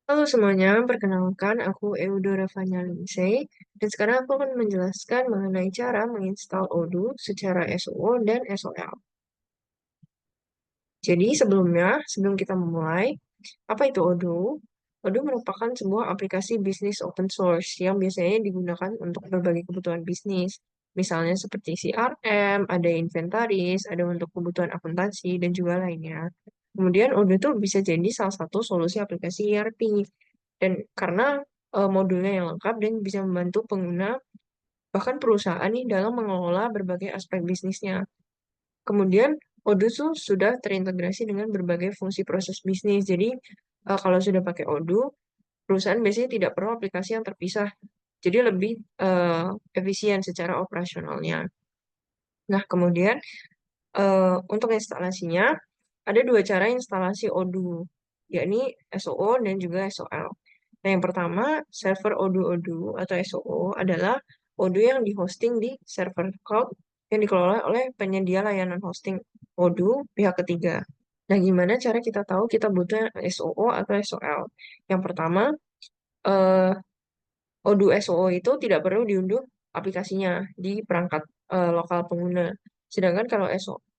Halo semuanya, perkenalkan aku Eudora Fanya Lindsay, dan sekarang aku akan menjelaskan mengenai cara menginstal Odoo secara SOO dan SOL. Jadi sebelum kita memulai, apa itu Odoo? Odoo merupakan sebuah aplikasi bisnis open source yang biasanya digunakan untuk berbagai kebutuhan bisnis. Misalnya seperti CRM, ada inventaris, ada untuk kebutuhan akuntansi, dan juga lainnya. Kemudian Odoo itu bisa jadi salah satu solusi aplikasi ERP. Dan karena modulnya yang lengkap dan bisa membantu pengguna bahkan perusahaan nih dalam mengelola berbagai aspek bisnisnya. Kemudian Odoo tuh sudah terintegrasi dengan berbagai fungsi proses bisnis. Jadi kalau sudah pakai Odoo, perusahaan biasanya tidak perlu aplikasi yang terpisah. Jadi lebih efisien secara operasionalnya. Nah, kemudian untuk instalasinya ada dua cara instalasi Odoo, yakni SOO dan juga SOL. Nah, yang pertama, server Odoo atau SOO adalah Odoo yang dihosting di server cloud yang dikelola oleh penyedia layanan hosting Odoo pihak ketiga. Nah, gimana cara kita tahu kita butuh SOO atau SOL? Yang pertama, eh, Odoo SOO itu tidak perlu diunduh aplikasinya di perangkat lokal pengguna. Sedangkan kalau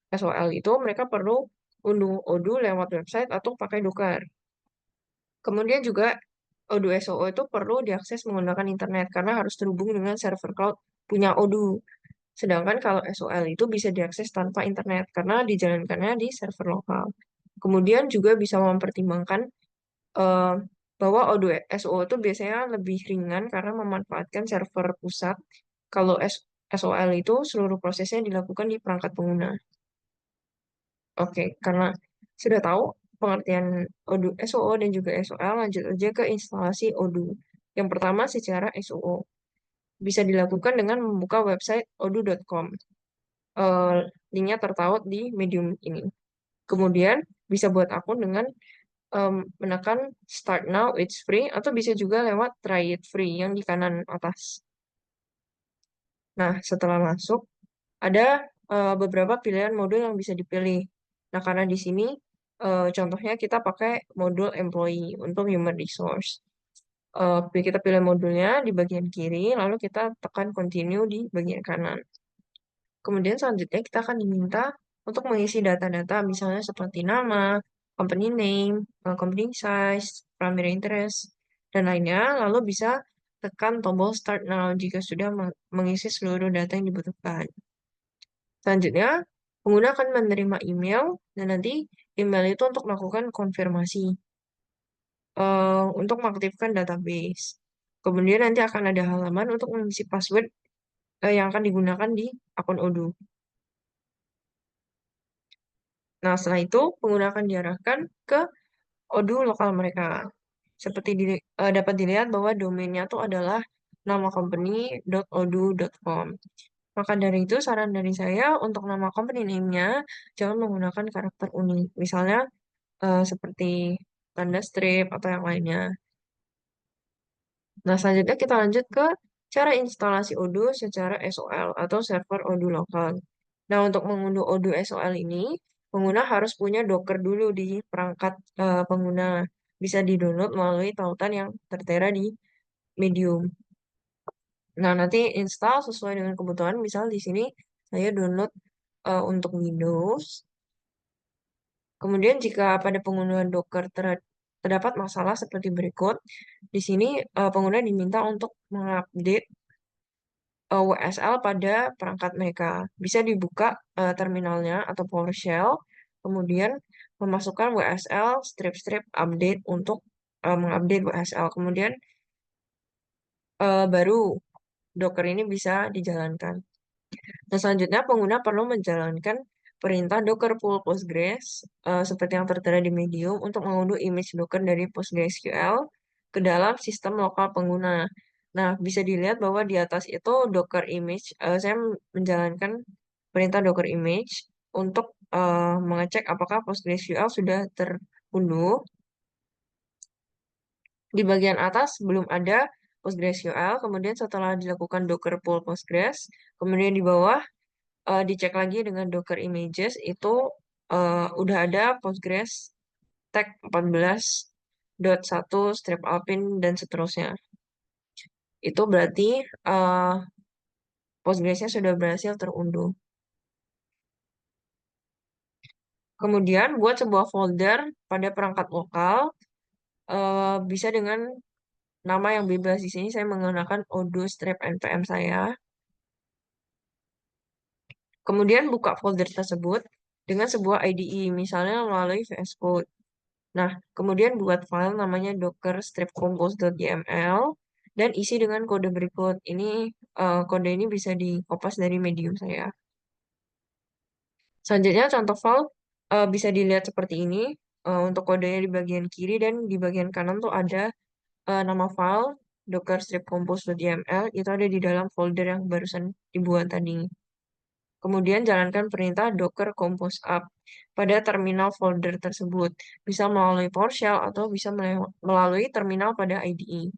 SOL itu mereka perlu unduh Odoo lewat website atau pakai Docker. Kemudian juga Odoo SOO itu perlu diakses menggunakan internet karena harus terhubung dengan server cloud punya Odoo. Sedangkan kalau SOL itu bisa diakses tanpa internet karena dijalankannya di server lokal. Kemudian juga bisa mempertimbangkan eh, bahwa Odoo SOO itu biasanya lebih ringan karena memanfaatkan server pusat. Kalau SOL itu seluruh prosesnya dilakukan di perangkat pengguna. Oke, karena sudah tahu pengertian Odoo SOO dan juga SOL, lanjut aja ke instalasi Odoo. Yang pertama secara SOO. Bisa dilakukan dengan membuka website odoo.com. Eh, Linknya tertaut di Medium ini. Kemudian bisa buat akun dengan menekan Start Now, it's free, atau bisa juga lewat Try It Free yang di kanan atas. Nah, setelah masuk, ada beberapa pilihan modul yang bisa dipilih. Nah, karena di sini contohnya kita pakai modul employee untuk human resource. Kita pilih modulnya di bagian kiri, lalu kita tekan continue di bagian kanan. Kemudian selanjutnya kita akan diminta untuk mengisi data-data, misalnya seperti nama, company name, company size, primary interest, dan lainnya. Lalu bisa tekan tombol Start Now jika sudah mengisi seluruh data yang dibutuhkan. Selanjutnya, pengguna akan menerima email, dan nanti email itu untuk melakukan konfirmasi untuk mengaktifkan database. Kemudian nanti akan ada halaman untuk mengisi password yang akan digunakan di akun Odoo. Nah, setelah itu pengguna akan diarahkan ke Odoo lokal mereka. Seperti dapat dilihat bahwa domainnya itu adalah nama company.odoo.com. Maka dari itu, saran dari saya untuk nama company name-nya jangan menggunakan karakter unik. Misalnya seperti tanda strip atau yang lainnya. Nah, selanjutnya kita lanjut ke cara instalasi Odoo secara SOL atau server Odoo lokal. Nah, untuk mengunduh Odoo SOL ini, pengguna harus punya Docker dulu di perangkat pengguna. Bisa di-download melalui tautan yang tertera di Medium. Nah, nanti install sesuai dengan kebutuhan. Misal di sini saya download untuk Windows. Kemudian jika pada penggunaan Docker terdapat masalah seperti berikut, di sini pengguna diminta untuk mengupdate WSL pada perangkat mereka. Bisa dibuka terminalnya atau PowerShell, kemudian memasukkan WSL strip-strip update untuk mengupdate WSL. Kemudian baru Docker ini bisa dijalankan. Nah, selanjutnya pengguna perlu menjalankan perintah Docker pull Postgres seperti yang tertera di Medium untuk mengunduh image Docker dari PostgreSQL ke dalam sistem lokal pengguna. Nah, bisa dilihat bahwa di atas itu Docker image. Saya menjalankan perintah Docker image untuk mengecek apakah PostgreSQL sudah terunduh. Di bagian atas belum ada PostgreSQL, kemudian setelah dilakukan Docker pull Postgres, kemudian di bawah dicek lagi dengan Docker Images itu udah ada Postgres tag 14 dot satu strip alpin dan seterusnya. Itu berarti eh Postgres-nya sudah berhasil terunduh. Kemudian buat sebuah folder pada perangkat lokal bisa dengan nama yang bebas. Di sini saya menggunakan odoo strip npm saya. Kemudian buka folder tersebut dengan sebuah IDE, misalnya melalui VS Code. Nah, kemudian buat file namanya docker strip-compose.yml dan isi dengan kode berikut. Kode ini bisa dikopas dari Medium saya. Selanjutnya contoh file bisa dilihat seperti ini. Untuk kodenya di bagian kiri dan di bagian kanan tuh ada nama file docker strip-compose.yml itu ada di dalam folder yang barusan dibuat tadi. Kemudian jalankan perintah docker compose up pada terminal folder tersebut. Bisa melalui PowerShell atau bisa melalui terminal pada IDE.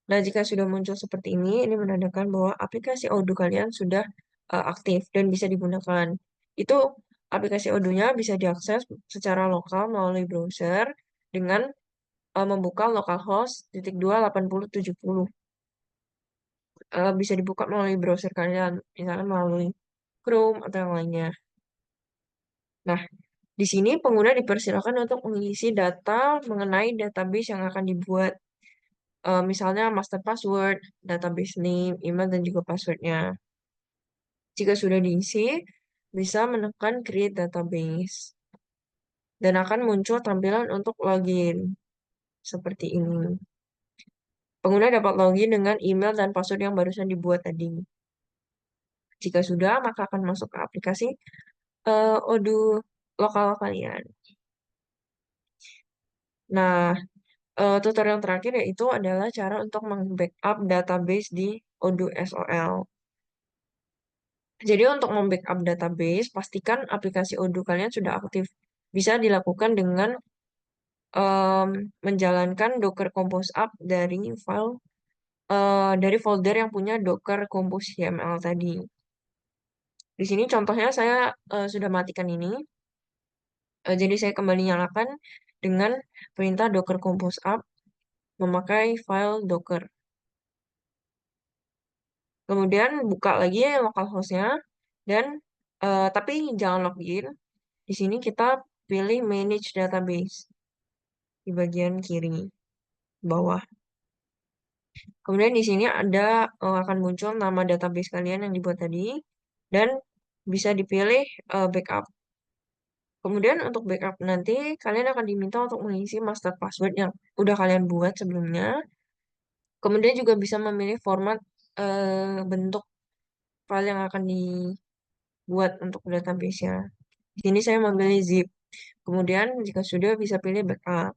Nah, jika sudah muncul seperti ini menandakan bahwa aplikasi Odoo kalian sudah aktif dan bisa digunakan. Itu aplikasi Odoo-nya bisa diakses secara lokal melalui browser dengan membuka localhost 2.8070. Bisa dibuka melalui browser kalian, misalnya melalui Chrome atau yang lainnya. Nah, di sini pengguna dipersilakan untuk mengisi data mengenai database yang akan dibuat. Misalnya master password, database name, email, dan juga passwordnya. Jika sudah diisi, bisa menekan create database. Dan akan muncul tampilan untuk login. Seperti ini. Pengguna dapat login dengan email dan password yang barusan dibuat tadi. Jika sudah, maka akan masuk ke aplikasi Odoo lokal kalian. Nah, tutorial terakhir yaitu adalah cara untuk meng-backup database di Odoo SOL. Jadi untuk mem-backup database, pastikan aplikasi Odoo kalian sudah aktif. Bisa dilakukan dengan menjalankan Docker Compose Up dari folder yang punya Docker Compose YAML tadi. Di sini contohnya saya sudah matikan ini. Jadi saya kembali nyalakan dengan perintah Docker Compose Up memakai file Docker. Kemudian buka lagi ya localhost-nya dan tapi jangan login. Di sini kita pilih Manage Database di bagian kiri bawah. Kemudian di sini akan muncul nama database kalian yang dibuat tadi dan bisa dipilih backup. Kemudian untuk backup nanti kalian akan diminta untuk mengisi master password yang udah kalian buat sebelumnya. Kemudian juga bisa memilih format bentuk file yang akan dibuat untuk database-nya. Di sini saya memilih zip. Kemudian jika sudah bisa pilih backup.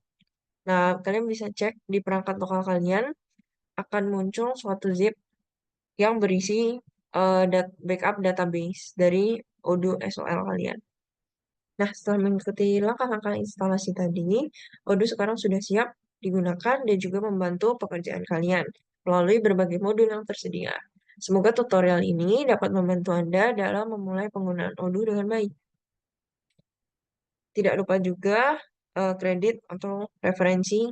Nah, kalian bisa cek di perangkat lokal kalian akan muncul suatu zip yang berisi backup database dari Odoo SOL kalian. Nah, setelah mengikuti langkah-langkah instalasi tadi, Odoo sekarang sudah siap digunakan dan juga membantu pekerjaan kalian melalui berbagai modul yang tersedia. Semoga tutorial ini dapat membantu Anda dalam memulai penggunaan Odoo dengan baik. Tidak lupa juga kredit atau referensi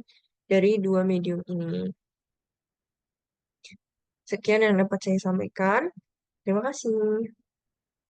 dari dua medium ini. Sekian yang dapat saya sampaikan. Terima kasih.